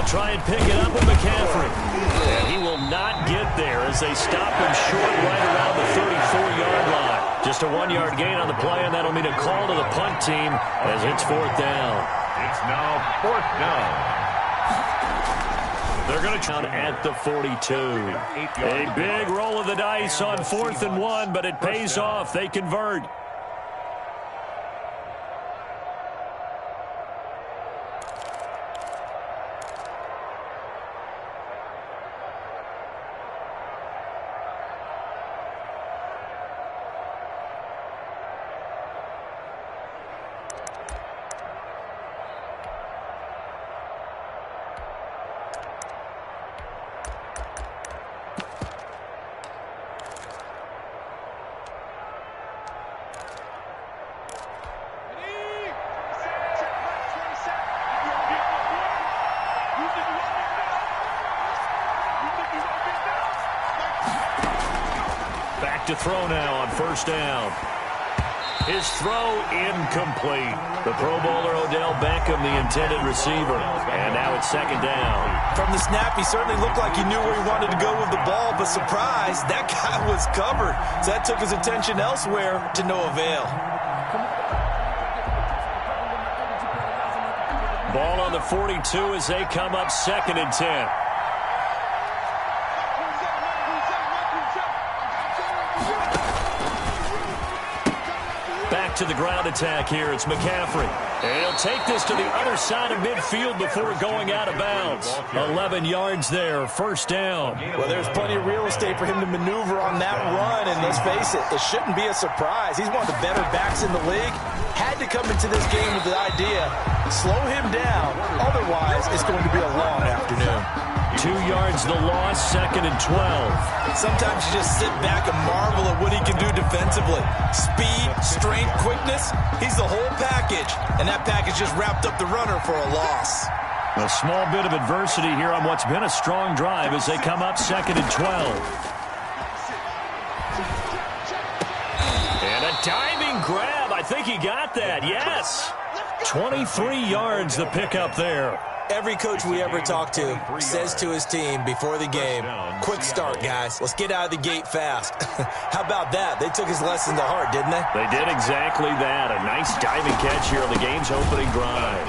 They'll try and pick it up with McCaffrey. And he will not get there as they stop him short right around the 34-yard line. Just a 1-yard gain on the play, and that'll mean a call to the punt team as it's 4th down. It's now 4th down. They're going to count at the 42. A big roll of the dice on 4th and 1, but it pays off. They convert. To throw now on 1st down. His throw incomplete. The Pro Bowler Odell Beckham, the intended receiver. And now it's 2nd down. From the snap, he certainly looked like he knew where he wanted to go with the ball, but surprise, that guy was covered. So that took his attention elsewhere to no avail. Ball on the 42 as they come up 2nd and 10. To the ground attack here. It's McCaffrey. And he'll take this to the other side of midfield before going out of bounds. 11 yards there. 1st down. Well, there's plenty of real estate for him to maneuver on that run, and let's face it, it shouldn't be a surprise. He's one of the better backs in the league. Had to come into this game with the idea, slow him down. Otherwise, it's going to be a long afternoon. 2 yards the loss, 2nd and 12. Sometimes you just sit back and marvel at what he can do defensively. Speed, strength, quickness, he's the whole package. And that package just wrapped up the runner for a loss. A small bit of adversity here on what's been a strong drive as they come up 2nd and 12. And a diving grab. I think he got that. Yes. 23 yards the pickup there. Every coach we ever talk to says to his team before the game, quick start, guys. Let's get out of the gate fast. How about that? They took his lesson to heart, didn't they? They did exactly that. A nice diving catch here on the game's opening drive.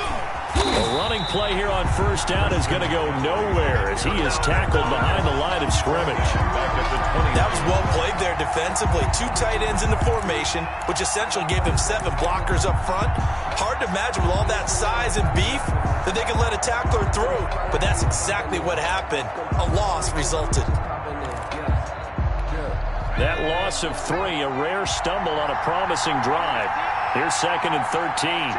A running play here on 1st down is going to go nowhere as he is tackled behind the line of scrimmage. That was well played there defensively. 2 tight ends in the formation, which essentially gave him 7 blockers up front. Hard to imagine with all that size and beef that they could let a tackler through. But that's exactly what happened. A loss resulted. That loss of 3, a rare stumble on a promising drive. Here's 2nd and 13.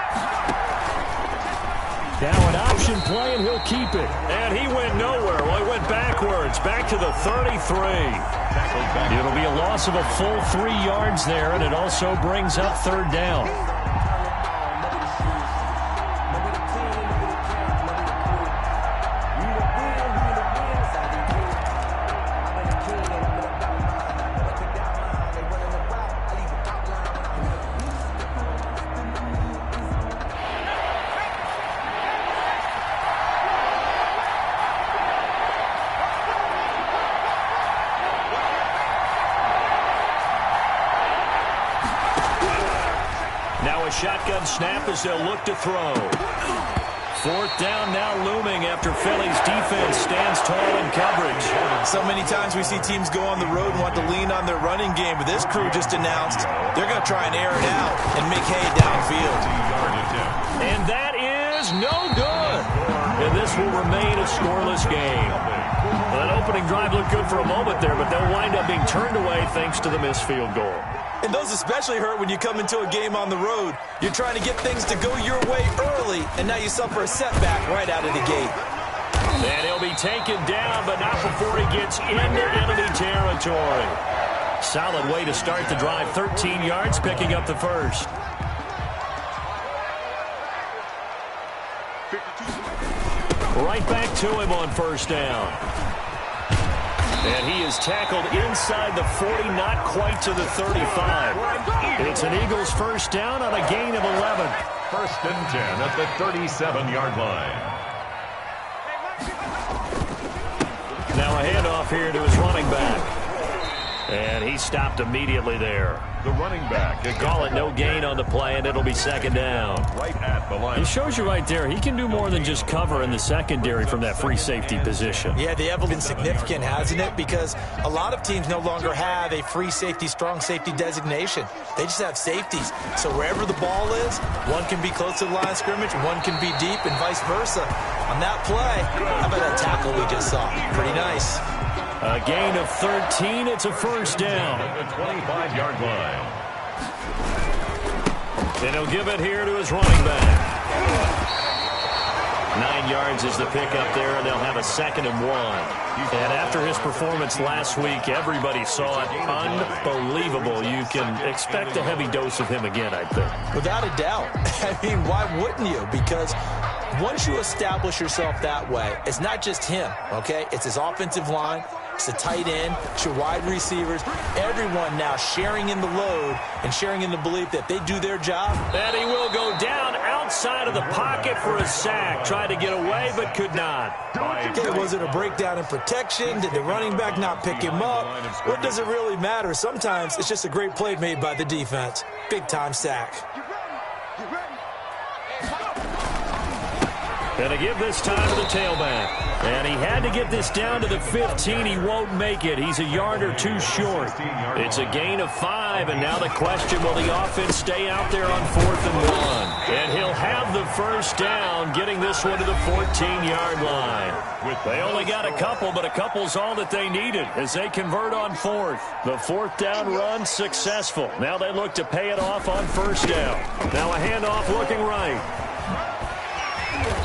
Now an option play, and he'll keep it. And he went nowhere. Well, he went backwards, back to the 33. It'll be a loss of a full 3 yards there, and it also brings up 3rd down. Shotgun snap as they'll look to throw. 4th down now looming after Philly's defense stands tall in coverage. So many times we see teams go on the road and want to lean on their running game, but this crew just announced they're going to try and air it out and make hay downfield. And that is no good. And this will remain a scoreless game. Well, that opening drive looked good for a moment there, but they'll wind up being turned away thanks to the missed field goal. And those especially hurt when you come into a game on the road. You're trying to get things to go your way early, and now you suffer a setback right out of the gate. And he'll be taken down, but not before he gets into enemy territory. Solid way to start the drive. 13 yards, picking up the first. Right back to him on 1st down. And he is tackled inside the 40, not quite to the 35. It's an Eagles 1st down on a gain of 11. 1st and 10 at the 37-yard line. Now a handoff here to his running back. And he stopped immediately there. The running back. Call it no gain on the play, and it'll be second down. Right at the line. He shows you right there, he can do more than just cover in the secondary from that free safety position. Yeah, the evidence significant, hasn't it? Because a lot of teams no longer have a free safety, strong safety designation. They just have safeties. So wherever the ball is, one can be close to the line of scrimmage, one can be deep, and vice versa. On that play, how about that tackle we just saw? Pretty nice. A gain of 13. It's a first down. At the 25-yard line. And he'll give it here to his running back. 9 yards is the pickup there, and they'll have a 2nd and 1. And after his performance last week, everybody saw it. Unbelievable. You can expect a heavy dose of him again, I think. Without a doubt. I mean, why wouldn't you? Because once you establish yourself that way, it's not just him, okay? It's his offensive line. It's the tight end, it's your wide receivers, everyone now sharing in the load and sharing in the belief that they do their job. And he will go down outside of the pocket for a sack. Tried to get away, but could not. Okay, was it a breakdown in protection? Did the running back not pick him up? What does it really matter? Sometimes it's just a great play made by the defense. Big-time sack. Gonna give this time to the tailback. And he had to get this down to the 15. He won't make it. He's a yard or two short. It's a gain of 5, and now the question, will the offense stay out there on 4th and 1? And he'll have the first down, getting this one to the 14-yard line. They only got a couple, but a couple's all that they needed as they convert on 4th. The 4th down run successful. Now they look to pay it off on 1st down. Now a handoff looking right.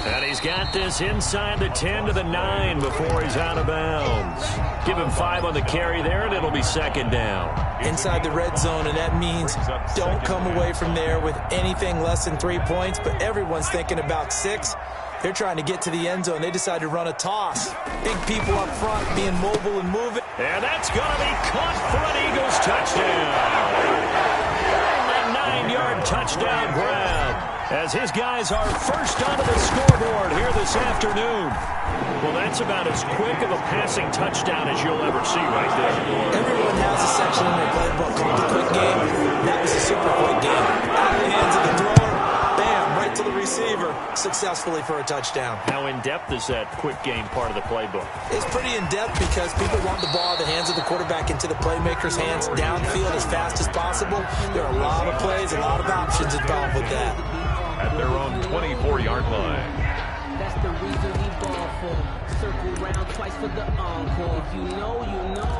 And he's got this inside the 10 to the 9 before he's out of bounds. Give him 5 on the carry there, and it'll be 2nd down. Inside the red zone, and that means don't come away from there with anything less than 3 points, but everyone's thinking about 6. They're trying to get to the end zone. They decide to run a toss. Big people up front being mobile and moving. And that's going to be caught for an Eagles touchdown. A 9-yard touchdown grab, as his guys are first onto the scoreboard here this afternoon. Well, that's about as quick of a passing touchdown as you'll ever see right there. Everyone has a section in their playbook called the quick game. That was a super quick game. Out of the hands of the thrower, bam, right to the receiver, successfully for a touchdown. How in-depth is that quick game part of the playbook? It's pretty in-depth because people want the ball out of the hands of the quarterback into the playmaker's hands downfield as fast as possible. There are a lot of plays, a lot of options involved with that. At their own 24-yard line. That's the reason we ball for. Circle round twice for the encore. If you know, you know.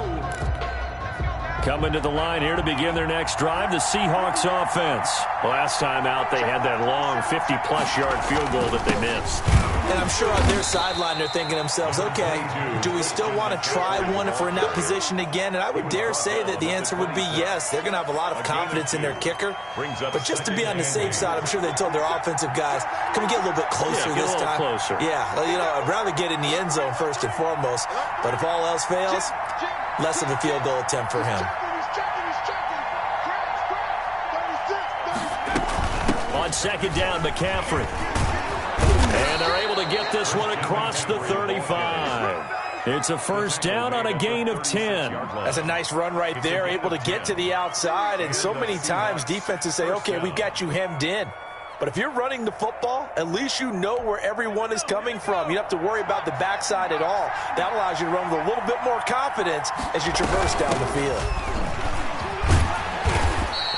Coming to the line here to begin their next drive, the Seahawks offense. Last time out, they had that long 50-plus yard field goal that they missed. And I'm sure on their sideline they're thinking to themselves, okay, do we still want to try one if we're in that position again? And I would dare say that the answer would be yes. They're going to have a lot of confidence in their kicker. But just to be on the safe side, I'm sure they told their offensive guys, can we get a little bit closer this time? Closer. Yeah, you know, I'd rather get in the end zone first and foremost. But if all else fails, less of a field goal attempt for him. On 2nd down, McCaffrey. And they're able to get this one across the 35. It's a first down on a gain of 10. That's a nice run right there, able to get to the outside. And so many times defenses say, okay, we've got you hemmed in. But if you're running the football, at least you know where everyone is coming from. You don't have to worry about the backside at all. That allows you to run with a little bit more confidence as you traverse down the field.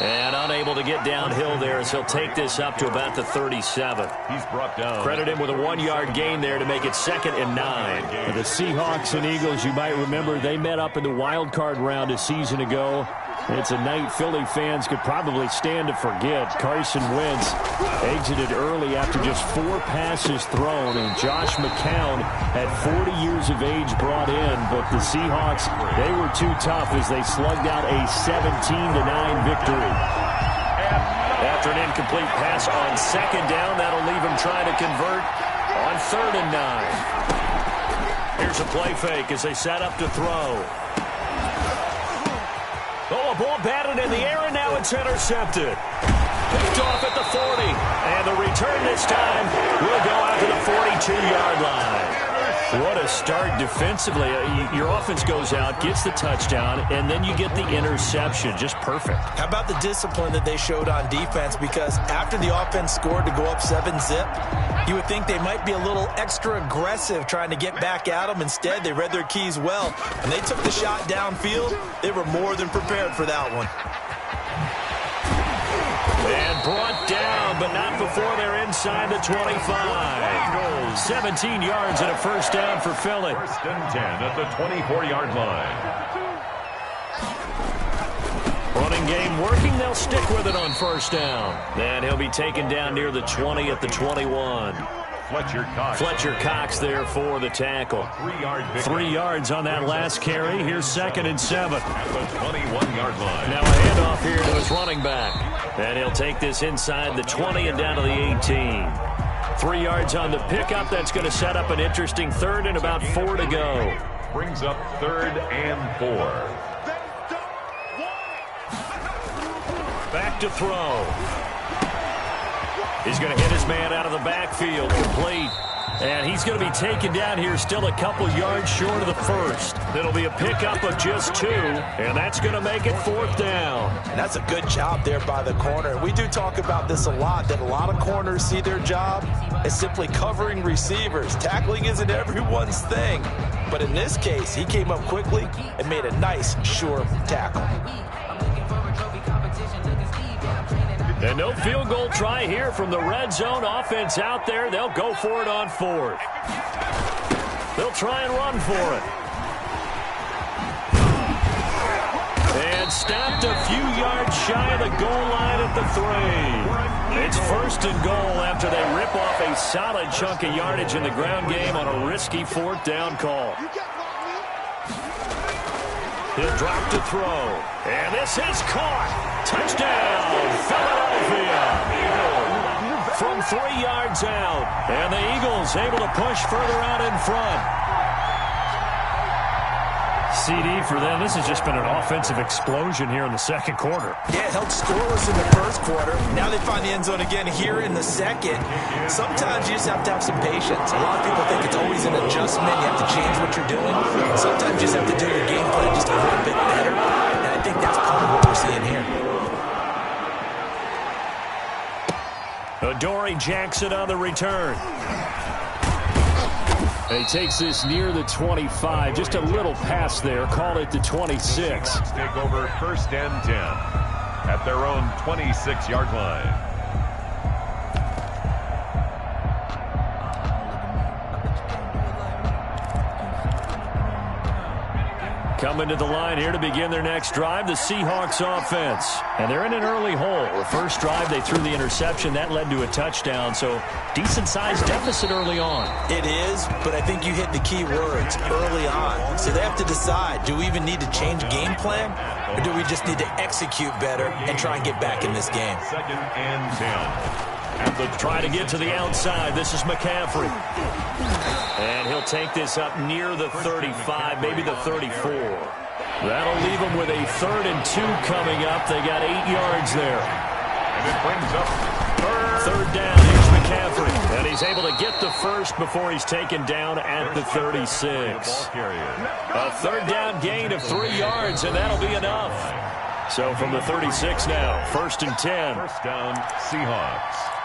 And unable to get downhill there as he'll take this up to about the 37. He's brought down. Credit him with a 1-yard gain there to make it 2nd and 9. The Seahawks and Eagles, you might remember, they met up in the wild card round a season ago. It's a night Philly fans could probably stand to forget. Carson Wentz exited early after just 4 passes thrown, and Josh McCown had 40 years of age brought in, but the Seahawks, they were too tough as they slugged out a 17-9 victory. After an incomplete pass on 2nd down, that'll leave him trying to convert on 3rd and 9. Here's a play fake as they set up to throw. Oh, a ball batted in the air, and now it's intercepted. Picked off at the 40. And the return this time will go out to the 42-yard line. What a start defensively. Your offense goes out, gets the touchdown, and then you get the interception. Just perfect. How about the discipline that they showed on defense? Because after the offense scored to go up 7-zip, you would think they might be a little extra aggressive trying to get back at them. Instead, they read their keys well, and they took the shot downfield. They were more than prepared for that one. And brought down, but not before they're inside the 25. 17 yards and a first down for Philly. First and 10 at the 24-yard line. Running game working. They'll stick with it on first down. And he'll be taken down near the 20 at the 21. Fletcher Cox there for the tackle. 3 yards on that last carry. Here's 2nd and 7. At the 21-yard line. Now a handoff here to his running back. And he'll take this inside the 20 and down to the 18. 3 yards on the pickup. That's going to set up an interesting third and about 4 to go. Brings up 3rd and 4. Back to throw. He's going to hit his man out of the backfield. Complete. And he's going to be taken down here still a couple yards short of the first. It'll be a pickup of just 2, and that's going to make it 4th down. And that's a good job there by the corner. We do talk about this a lot, that a lot of corners see their job as simply covering receivers. Tackling isn't everyone's thing. But in this case, he came up quickly and made a nice, sure tackle. And no field goal try here from the red zone. Offense out there. They'll go for it on 4th. They'll try and run for it. And stopped a few yards shy of the goal line at the 3. It's 1st and goal after they rip off a solid chunk of yardage in the ground game on a risky 4th down call. He'll drop to throw. And this is caught. Touchdown, Philadelphia. From 3 yards out. And the Eagles able to push further out in front. CD for them. This has just been an offensive explosion here in the second quarter. Yeah, it held scoreless in the first quarter. Now they find the end zone again here in the second. Sometimes you just have to have some patience. A lot of people think it's always an adjustment. You have to change what you're doing. Sometimes you just have to do your game plan just a little bit better. And I think that's part of what we're seeing here. Adoree Jackson on the return. He takes this near the 25. Just a little pass there. Call it the 26. Take over 1st and 10 at their own 26-yard line. Coming to the line here to begin their next drive, the Seahawks offense. And they're in an early hole. The first drive, they threw the interception. That led to a touchdown, so decent-sized deficit early on. It is, but I think you hit the key words early on. So they have to decide, do we even need to change game plan, or do we just need to execute better and try and get back in this game? 2nd and 10. Try to get to the outside. This is McCaffrey. And he'll take this up near the 35, maybe the 34. That'll leave them with a 3rd and 2 coming up. They got 8 yards there. And it brings up 3rd down. Here's McCaffrey. And he's able to get the first before he's taken down at the 36. A 3rd down gain of 3 yards, and that'll be enough. So from the 36 now, 1st and 10. First down, Seahawks.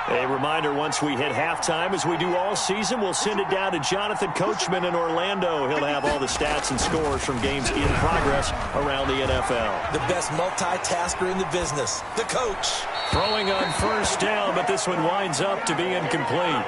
A reminder, once we hit halftime, as we do all season, we'll send it down to Jonathan Coachman in Orlando. He'll have all the stats and scores from games in progress around the NFL. The best multitasker in the business, the coach. Throwing on first down, but this one winds up to be incomplete.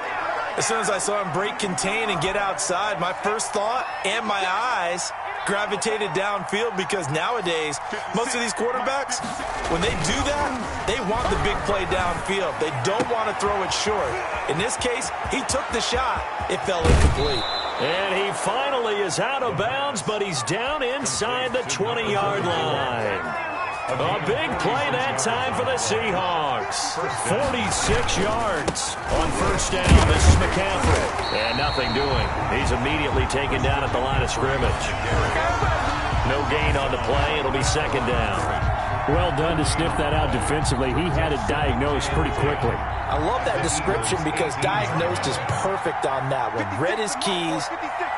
As soon as I saw him break contain and get outside, my first thought and my eyes gravitated downfield, because nowadays, most of these quarterbacks, when they do that, they want the big play downfield. They don't want to throw it short. In this case, he took the shot. It fell incomplete. And he finally is out of bounds, but he's down inside the 20-yard line. A big play that time for the Seahawks. 46 yards on first down. This is McCaffrey. And nothing doing. He's immediately taken down at the line of scrimmage. No gain on the play. It'll be 2nd down. Well done to sniff that out defensively. He had it diagnosed pretty quickly. I love that description because diagnosed is perfect on that one. Read his keys,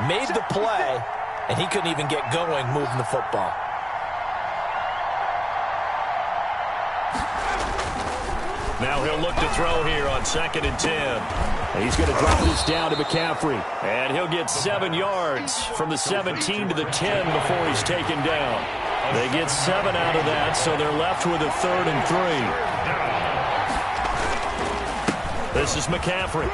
made the play, and he couldn't even get going moving the football. Now he'll look to throw here on 2nd and 10. He's going to drop this down to McCaffrey. And he'll get 7 yards from the 17 to the 10 before he's taken down. They get 7 out of that, so they're left with a 3rd and 3. This is McCaffrey.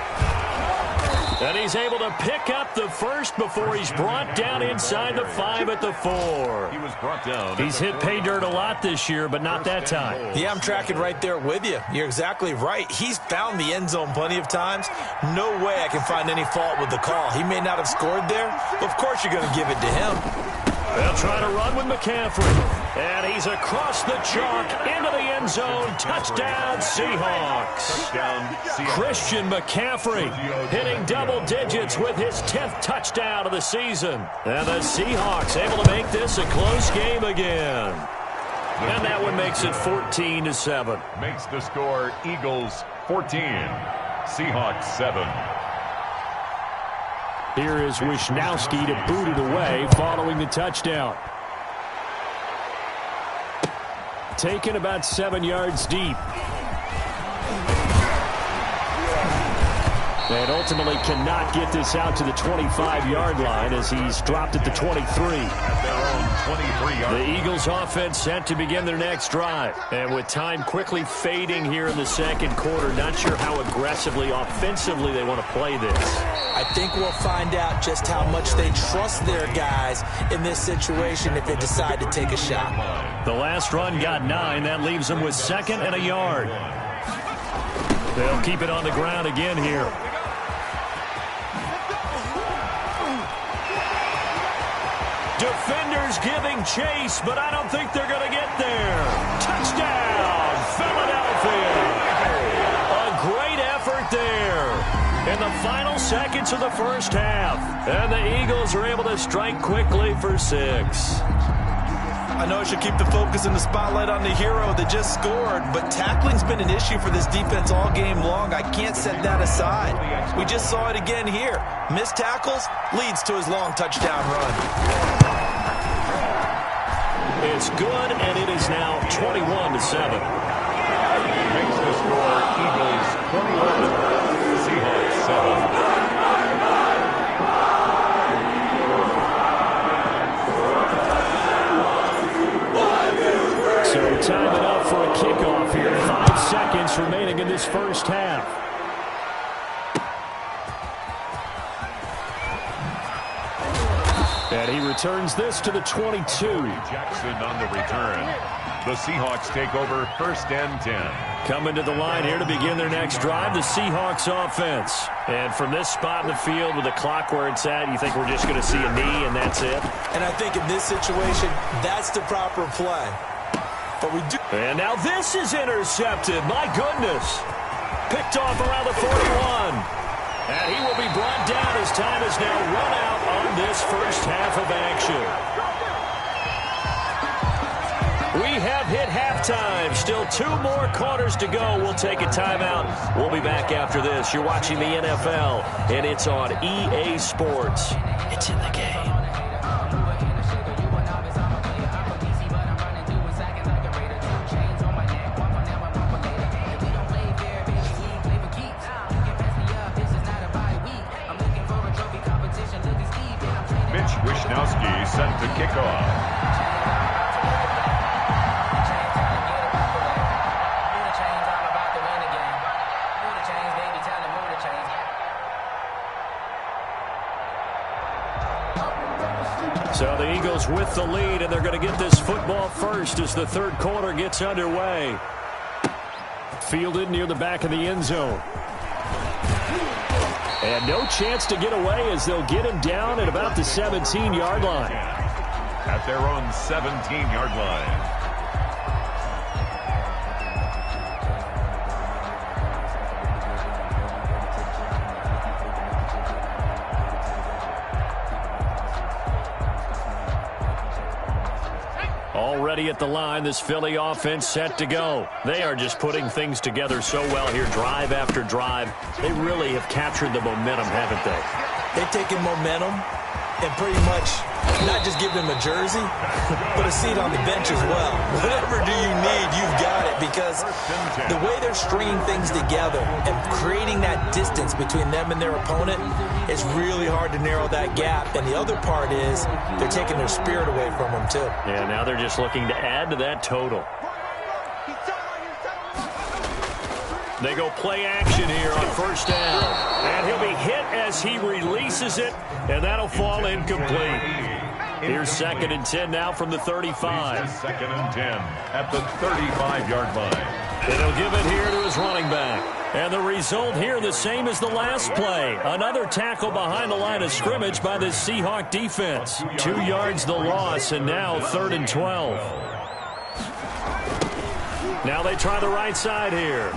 And he's able to pick up the first before he's brought down inside the 5 at the 4. He was brought down. He's hit pay dirt a lot this year, but not that time. Yeah, I'm tracking right there with you. You're exactly right. He's found the end zone plenty of times. No way I can find any fault with the call. He may not have scored there, but of course you're going to give it to him. They'll try to run with McCaffrey. And he's across the chalk into the end zone. Touchdown, Seahawks. Touchdown, Seahawks. Christian McCaffrey hitting double digits with his 10th touchdown of the season. And the Seahawks able to make this a close game again. And that one makes it 14-7. Makes the score Eagles 14, Seahawks 7. Here is Wisnowski to boot it away following the touchdown. Taken about 7 yards deep. And ultimately cannot get this out to the 25-yard line as he's dropped at the 23. At their own 23-yard. The Eagles offense set to begin their next drive. And with time quickly fading here in the second quarter, not sure how aggressively, offensively they want to play this. I think we'll find out just how much they trust their guys in this situation if they decide to take a shot. The last run got 9. That leaves them with 2nd and a yard. They'll keep it on the ground again here. Defenders giving chase, but I don't think they're going to get there. Touchdown, Philadelphia. A great effort there in the final seconds of the first half. And the Eagles are able to strike quickly for 6. I know I should keep the focus and the spotlight on the hero that just scored, but tackling's been an issue for this defense all game long. I can't set that aside. We just saw it again here. Missed tackles leads to his long touchdown run. It's good, and it is now 21-7. Makes the score Eagles 21, Seahawks 7. So time it up for a kickoff here. 5 seconds remaining in this first half. And he returns this to the 22. Jackson on the return. The Seahawks take over 1st and 10. Coming to the line here to begin their next drive, the Seahawks offense. And from this spot in the field with the clock where it's at, you think we're just going to see a knee and that's it? And I think in this situation, that's the proper play. But we do. And now this is intercepted. My goodness. Picked off around the 41. And he will be brought down as time is now run out on this first half of action. We have hit halftime. Still 2 more quarters to go. We'll take a timeout. We'll be back after this. You're watching the NFL, and it's on EA Sports. It's in the game. Wisnowski set to kick off. So the Eagles with the lead, and they're going to get this football first as the third quarter gets underway. Fielded near the back of the end zone. And no chance to get away as they'll get him down at about the 17-yard line. At their own 17-yard line. ready at the line. This Philly offense set to go. They are just putting things together so well here, drive after drive. They really have captured the momentum, haven't they? They've taken momentum and pretty much not just give them a jersey, but a seat on the bench as well. Whatever do you need, you've got it, because the way they're stringing things together and creating that distance between them and their opponent is really hard to narrow that gap. And the other part is they're taking their spirit away from them, too. Yeah, now they're just looking to add to that total. They go play action here on first down. And he'll be hit as he releases it, and that'll fall incomplete. Here's 2nd and 10 now from the 35. 2nd and 10 at the 35-yard line. And he'll give it here to his running back. And the result here the same as the last play. Another tackle behind the line of scrimmage by the Seahawk defense. 2 yards the loss, and now 3rd and 12. Now they try the right side here.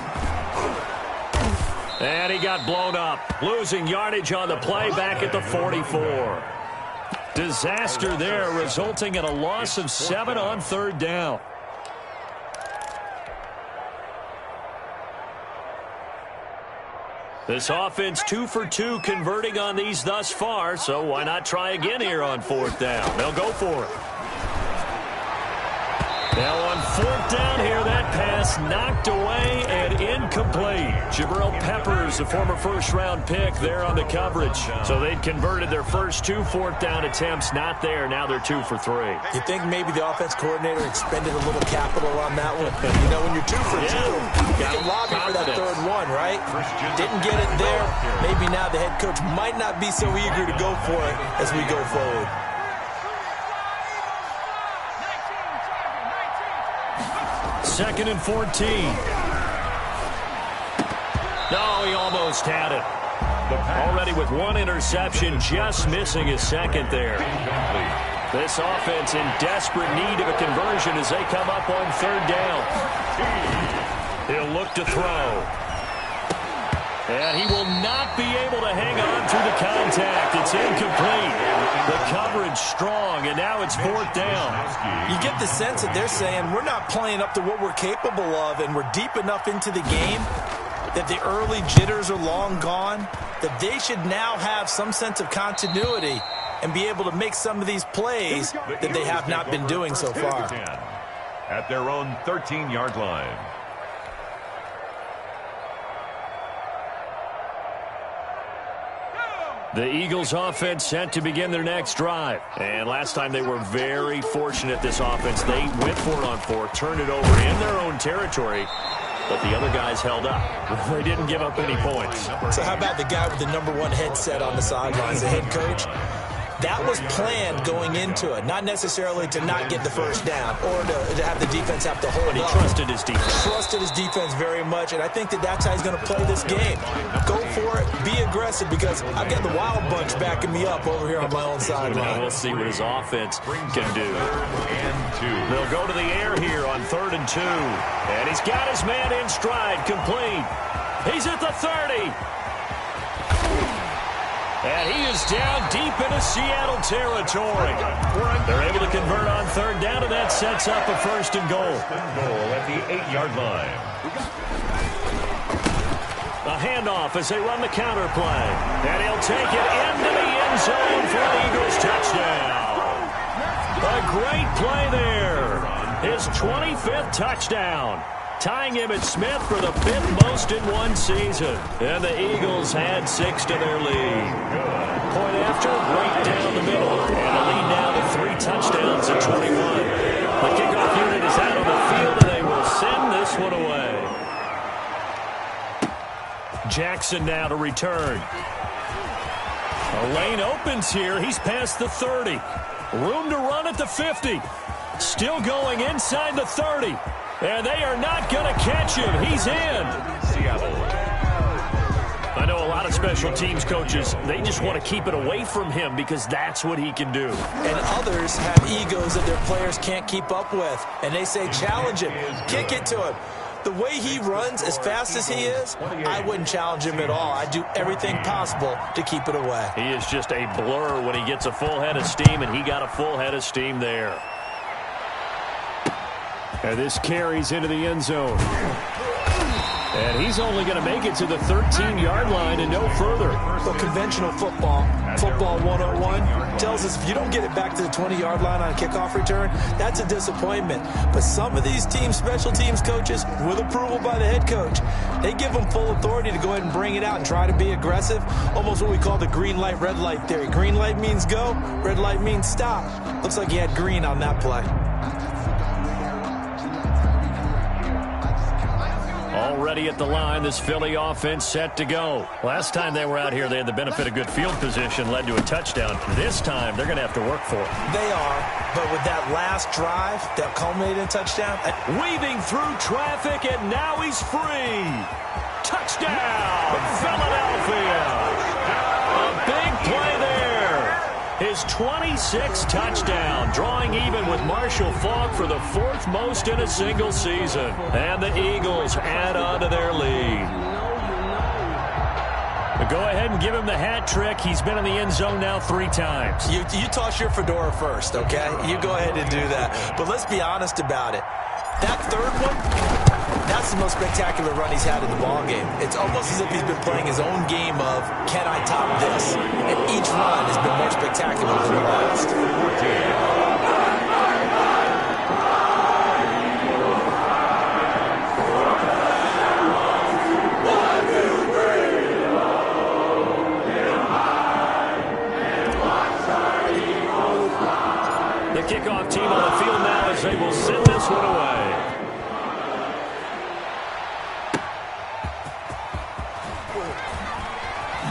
And he got blown up, losing yardage on the play back at the 44. Disaster there, resulting in a loss of 7 on 3rd down. This offense 2 for 2 converting on these thus far, so why not try again here on 4th down? They'll go for it. Now on 4th down here, that pass knocked away and incomplete. Jabril Peppers, a former first-round pick, there on the coverage. So they'd converted their first 2 4th down attempts, not there. Now they're 2 for 3. You think maybe the offense coordinator expended a little capital on that one? You know, when you're 2 for 2, you can lobby for that 3rd one, right? Didn't get it there. Maybe now the head coach might not be so eager to go for it as we go forward. 2nd and 14. No, he almost had it. Already with 1 interception, just missing his 2nd there. This offense in desperate need of a conversion as they come up on 3rd down. He'll look to throw. And he will not be able to hang on through the contact. It's incomplete. The coverage strong, and now it's 4th down. You get the sense that they're saying we're not playing up to what we're capable of, and we're deep enough into the game that the early jitters are long gone, that they should now have some sense of continuity and be able to make some of these plays that they have not been doing so far. At their own 13-yard line. The Eagles offense set to begin their next drive. And last time they were very fortunate, this offense. They went for it on 4, turned it over in their own territory, but the other guys held up. They didn't give up any points. So how about the guy with the #1 headset on the sidelines, the head coach? That was planned going into it, not necessarily to not get the first down or to have the defense have to hold but he up. trusted his defense. Trusted his defense very much, and I think that that's how he's going to play this game. Go for it, be aggressive, because I've got the Wild Bunch backing me up over here on my own sideline. We'll see what his offense can do. They'll go to the air here on 3rd and 2. And he's got his man in stride, complete. He's at the 30. And he is down deep into Seattle territory. They're able to convert on 3rd down, and that sets up a 1st and goal. At the 8-yard line. A handoff as they run the counter play. And he'll take it into the end zone for an Eagles touchdown. A great play there. His 25th touchdown. Tying Emmitt Smith for the 5th most in one season. And the Eagles had 6 to their lead. Point after, right down the middle. And the lead now to 3 touchdowns at 21. The kickoff unit is out on the field, and they will send this one away. Jackson now to return. A lane opens here. He's past the 30. Room to run at the 50. Still going inside the 30. And they are not going to catch him. He's in. Seattle. I know a lot of special teams coaches, they just want to keep it away from him because that's what he can do. And others have egos that their players can't keep up with. And they say, challenge him, kick it to him. The way he runs as fast as he is, I wouldn't challenge him at all. I'd do everything possible to keep it away. He is just a blur when he gets a full head of steam, and he got a full head of steam there. And this carries into the end zone. And he's only going to make it to the 13-yard line and no further. Well, conventional football 101, tells us if you don't get it back to the 20-yard line on a kickoff return, that's a disappointment. But some of these teams, special teams coaches, with approval by the head coach, they give them full authority to go ahead and bring it out and try to be aggressive. Almost what we call the green light, red light theory. Green light means go, red light means stop. Looks like he had green on that play. Already at the line, this Philly offense set to go. Last time they were out here, they had the benefit of good field position, led to a touchdown. This time, they're going to have to work for it. They are, but with that last drive that culminated in a touchdown. Weaving through traffic, and now he's free. Touchdown, Philadelphia. A big play there. His 26th touchdown, drawing even with Marshall Faulk for the 4th most in a single season. And the Eagles add on to their lead. But go ahead and give him the hat trick. He's been in the end zone now 3 times. You toss your fedora first, okay? You go ahead and do that. But let's be honest about it. That third one, that's the most spectacular run he's had in the ballgame. It's almost as if he's been playing his own game of, can I top this? And each run has been more spectacular than the last. The kickoff team on the field now as they will send this one away.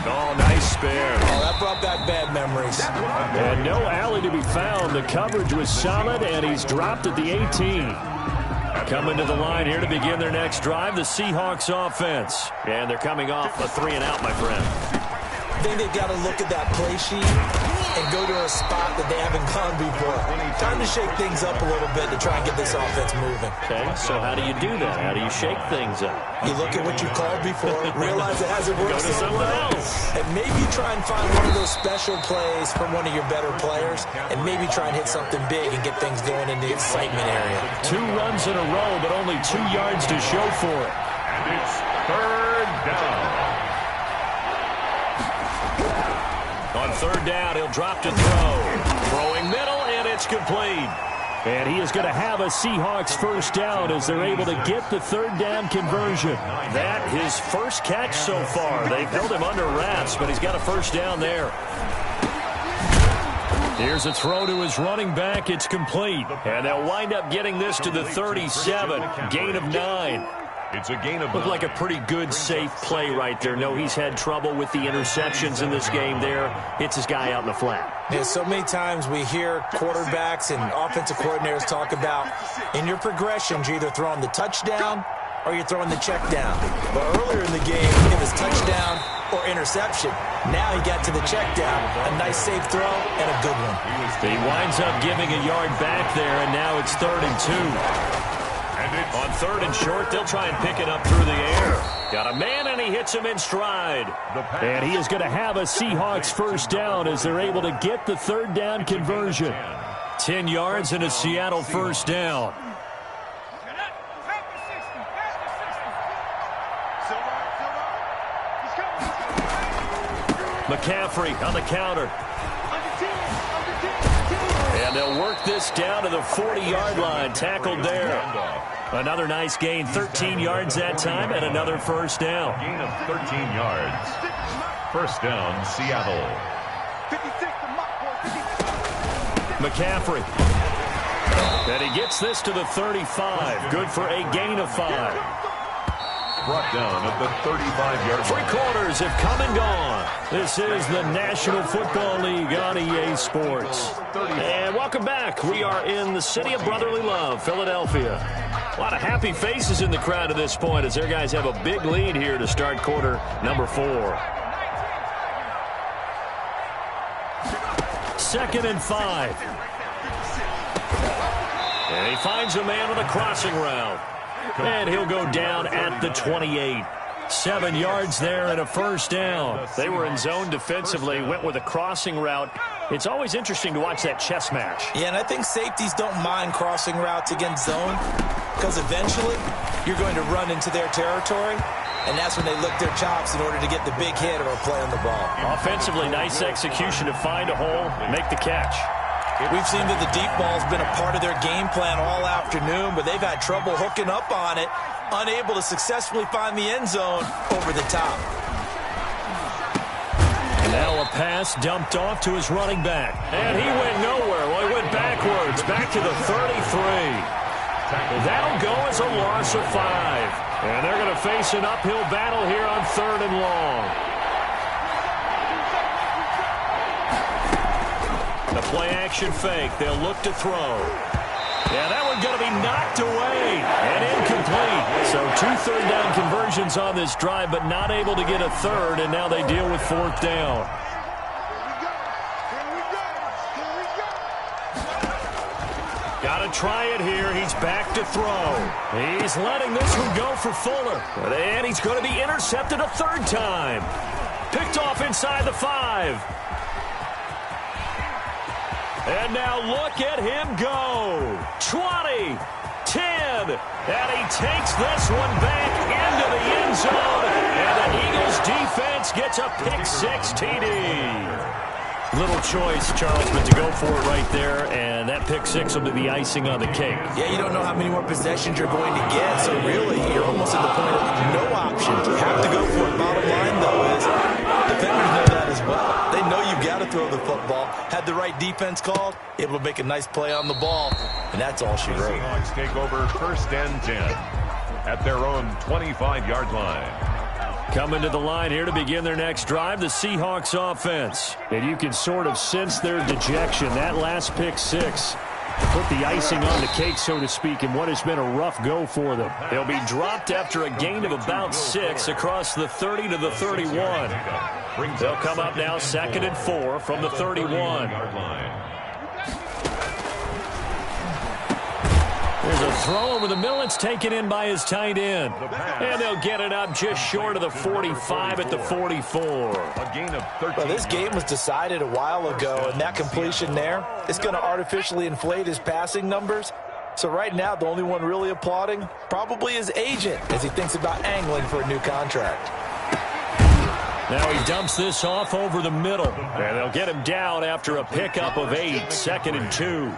Oh, nice spare. Oh, that brought back bad memories. And no alley to be found. The coverage was solid, and he's dropped at the 18. Coming to the line here to begin their next drive, the Seahawks offense. And thee coming off a 3-and-out, my friend. I think they've got to look at that play sheet and go to a spot that they haven't gone before. Time to shake things up a little bit to try and get this offense moving. Okay, so how do you do that? How do you shake things up? You look at what you called before, realize it hasn't worked Go to so someone well, else. and maybe try and find one of those special plays from one of your better players, and maybe try and hit something big and get things going in the excitement area. 2 runs in a row, but only 2 yards to show for it. And it's 3rd down. On 3rd down, he'll drop to throw. Throwing middle, and it's complete. And he is going to have a Seahawks first down as they're able to get the 3rd down conversion. That his first catch so far. They've held him under wraps, but he's got a first down there. Here's a throw to his running back. It's complete. And they'll wind up getting this to the 37. Gain of 9. It's a gain of 9. Looked like a pretty good, safe play right there. No, he's had trouble with the interceptions in this game there. Hits his guy out in the flat. Yeah, so many times we hear quarterbacks and offensive coordinators talk about in your progressions, you're either throwing the touchdown or you're throwing the check down. But earlier in the game, it was touchdown or interception. Now he got to the check down. A nice safe throw and a good one. He winds up giving a yard back there, and now it's 3rd and 2. On 3rd and short, they'll try and pick it up through the air. Got a man, and he hits him in stride. And he is going to have a Seahawks first down as they're able to get the 3rd down conversion. 10 yards and a Seattle first down. McCaffrey on the counter. And they'll work this down to the 40-yard line. Tackled there. Another nice gain. 13 yards that time and another first down. Gain of 13 yards. First down, Seattle. McCaffrey. And he gets this to the 35. Good for a gain of 5. Brought down at the 35-yard line. 3 quarters have come and gone. This is the National Football League on EA Sports. And welcome back. We are in the city of brotherly love, Philadelphia. A lot of happy faces in the crowd at this point as their guys have a big lead here to start quarter number 4. 2nd and 5. And he finds a man on a crossing route. And he'll go down at the 28. 7 yards there and a first down. They were in zone defensively, went with a crossing route, It's always interesting to watch that chess match. Yeah, and I think safeties don't mind crossing routes against zone because eventually you're going to run into their territory, and that's when they lick their chops in order to get the big hit or a play on the ball. Offensively, nice execution to find a hole, make the catch. We've seen that the deep ball's been a part of their game plan all afternoon, but they've had trouble hooking up on it, unable to successfully find the end zone over the top. And now a pass dumped off to his running back. And he went nowhere. Well, he went backwards, back to the 33. That'll go as a loss of 5. And they're going to face an uphill battle here on 3rd and long. The play-action fake. They'll look to throw. Yeah, that one's going to be knocked away and incomplete. So 2 third-down conversions on this drive, but not able to get a third, and now they deal with 4th down. Got to try it here. He's back to throw. He's letting this one go for Fuller. And he's going to be intercepted a 3rd time. Picked off inside the 5. And now look at him go. 20, 10, and he takes this one back into the end zone. And the Eagles defense gets a pick-6 TD. Little choice, Charles, but to go for it right there, and that pick-6 will be the icing on the cake. Yeah, you don't know how many more possessions you're going to get, so really you're almost at the point of no options. You have to go for it. Bottom line, though, is defenders know that as well. They know you've got to throw the football. Had the right defense called, able to make a nice play on the ball, and that's all she wrote. Seahawks take over 1st and 10 at their own 25-yard line. Coming to the line here to begin their next drive, the Seahawks offense. And you can sort of sense their dejection. That last pick-6 put the icing on the cake, so to speak, in what has been a rough go for them. They'll be dropped after a gain of about 6 across the 30 to the 31. They'll come up now 2nd and 4 from the 31. There's a throw over the middle. It's taken in by his tight end. And they'll get it up just short of the 45 at the 44. A gain of 13. Well, this game was decided a while ago, and that completion there is going to artificially inflate his passing numbers. So right now, the only one really applauding probably his agent as he thinks about angling for a new contract. Now he dumps this off over the middle. And they'll get him down after a pickup of 8, 2nd and 2.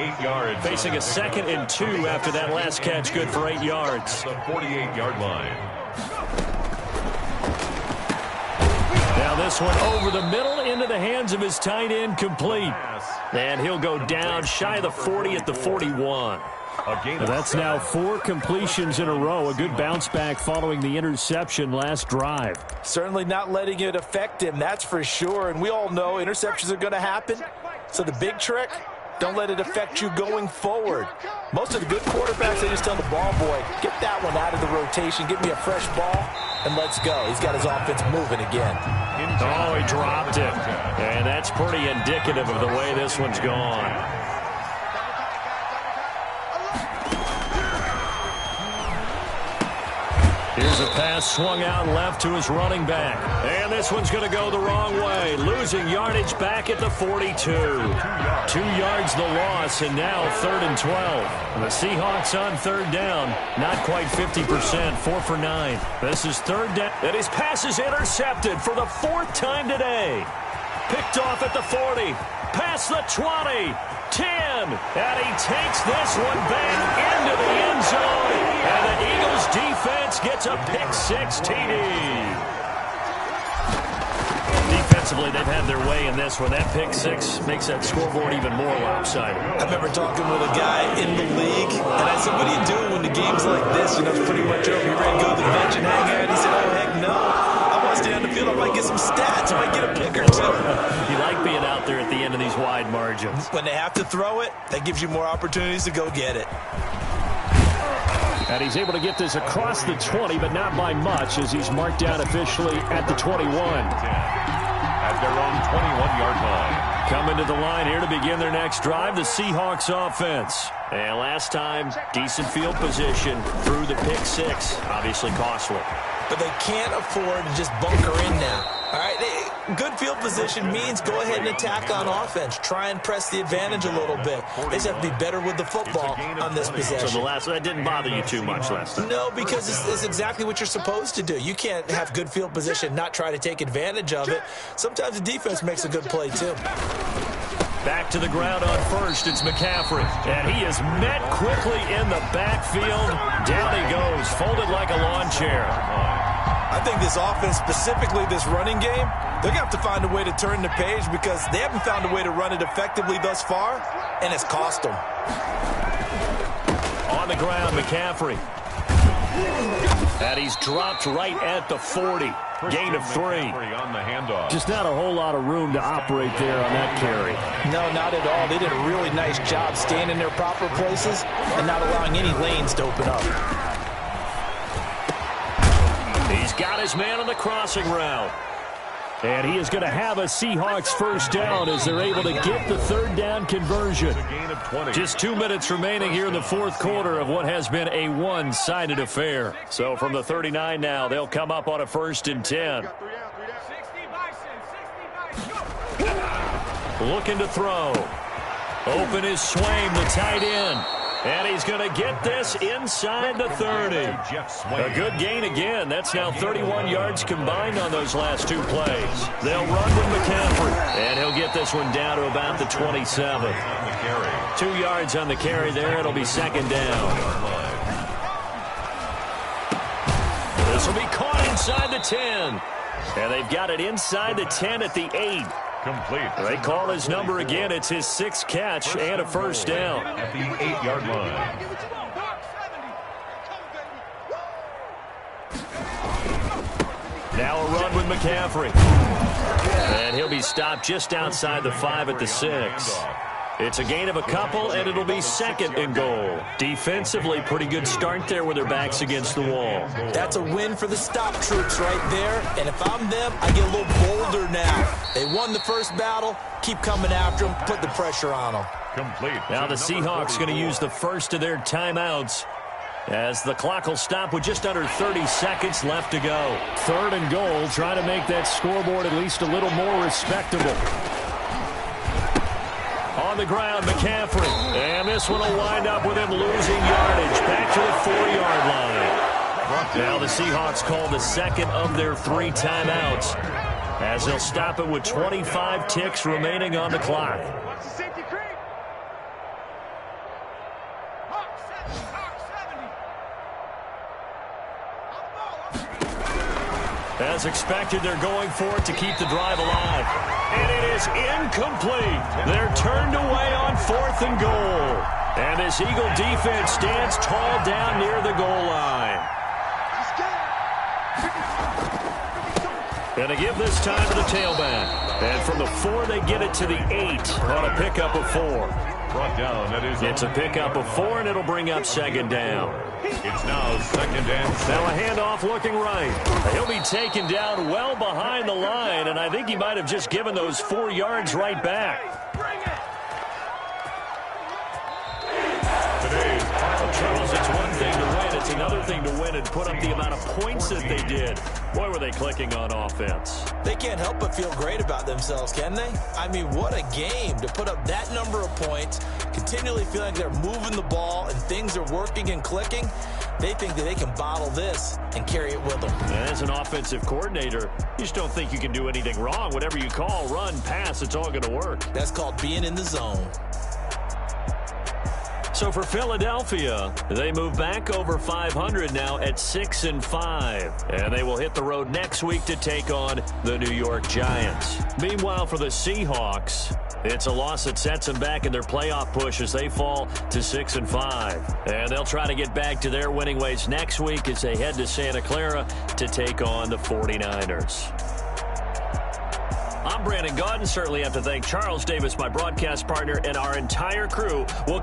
8 yards. Facing a 2nd and 2 after that last catch, good for 8 yards. The 48-yard line. Now this one over the middle into the hands of his tight end, complete. And he'll go down shy of the 40 at the 41. That's now 4 completions in a row. A good bounce back following the interception last drive. Certainly not letting it affect him, that's for sure. And we all know interceptions are going to happen. So the big trick, don't let it affect you going forward. Most of the good quarterbacks, they just tell the ball boy, get that one out of the rotation, give me a fresh ball, and let's go. He's got his offense moving again. Oh, he dropped it. And that's pretty indicative of the way this one's gone. Here's a pass swung out left to his running back. And this one's going to go the wrong way. Losing yardage back at the 42. 2 yards the loss, and now 3rd and 12. And the Seahawks on 3rd down. Not quite 50%, 4 for 9. This is 3rd down. And his pass is intercepted for the 4th time today. Picked off at the 40. Past the 20. 10. And he takes this one back into the end zone. And the Eagles defense gets a pick-6 TD. Defensively, they've had their way in this one. That pick-6 makes that scoreboard even more lopsided. I remember talking with a guy in the league, and I said, what are you doing when the game's like this? You know, it's pretty much over. You ready to go to the bench and hang out? And he said, oh, heck no. I want to stay on the field. I might get some stats. I might get a pick or two. You like being out there at the end of these wide margins. When they have to throw it, that gives you more opportunities to go get it. And he's able to get this across the 20, but not by much, as he's marked down officially at the 21. At their own 21-yard line. Coming to the line here to begin their next drive, the Seahawks offense. And last time, decent field position through the pick-6. Obviously costly. But they can't afford to just bunker in now. All right, good field position means go ahead and attack on offense. Try and press the advantage a little bit. They just have to be better with the football on this possession. So that didn't bother you too much last time? No, because it's exactly what you're supposed to do. You can't have good field position, not try to take advantage of it. Sometimes the defense makes a good play, too. Back to the ground on first, it's McCaffrey. And he is met quickly in the backfield. Down he goes, folded like a lawn chair. I think this offense, specifically this running game, they're going to have to find a way to turn the page because they haven't found a way to run it effectively thus far, and it's cost them. On the ground, McCaffrey. And he's dropped right at the 40. Gain of 3. On the handoff. Just not a whole lot of room to operate there on that carry. No, not at all. They did a really nice job staying in their proper places and not allowing any lanes to open up. He's got his man on the crossing route. And he is going to have a Seahawks first down as they're able to get the third down conversion. Just 2 minutes remaining here in the fourth quarter of what has been a one-sided affair. So from the 39 now, they'll come up on a 1st and 10. Looking to throw. Open is Swaim, the tight end. And he's going to get this inside the 30. A good gain again. That's now 31 yards combined on those last 2 plays. They'll run with McCaffrey. And he'll get this one down to about the 27. 2 yards on the carry there. It'll be 2nd down. This will be caught inside the 10. And they've got it inside the 10 at the 8. Complete. They call his number again. It's his 6th catch and a first down. At the 8-yard line. Now a run with McCaffrey. And he'll be stopped just outside the 5 at the 6. It's a gain of a couple, and it'll be 2nd and goal. Defensively, pretty good start there with their backs against the wall. That's a win for the stop troops right there. And if I'm them, I get a little bolder now. They won the first battle. Keep coming after them. Put the pressure on them. Complete. Now the Seahawks going to use the first of their timeouts as the clock will stop with just under 30 seconds left to go. 3rd and goal, trying to make that scoreboard at least a little more respectable. On the ground, McCaffrey. And this one will wind up with him losing yardage. Back to the 4-yard line. Now the Seahawks call the 2nd of their 3 timeouts as they'll stop it with 25 ticks remaining on the clock. As expected, they're going for it to keep the drive alive. And it is incomplete. They're turned away on 4th and goal. And this Eagle defense stands tall down near the goal line. And they give this time to the tailback. And from the 4, they get it to the 8 on a pickup of 4. Brought down. It's a pickup of 4, and it'll bring up 2nd down. It's now 2nd and 7. Now a handoff looking right. He'll be taken down well behind the line, and I think he might have just given those 4 yards right back. Charles, it's one thing to win. It's another thing to win and put up the amount of points that they did. Boy, were they clicking on offense. They can't help but feel great about themselves, can they? I mean, what a game to put up that number of points, continually feel like they're moving the ball and things are working and clicking. They think that they can bottle this and carry it with them. And as an offensive coordinator, you just don't think you can do anything wrong. Whatever you call, run, pass, it's all going to work. That's called being in the zone. So for Philadelphia, they move back over 500 now at 6-5. And they will hit the road next week to take on the New York Giants. Meanwhile, for the Seahawks, it's a loss that sets them back in their playoff push as they fall to 6-5. And they'll try to get back to their winning ways next week as they head to Santa Clara to take on the 49ers. I'm Brandon Gaudin. Certainly have to thank Charles Davis, my broadcast partner, and our entire crew. We'll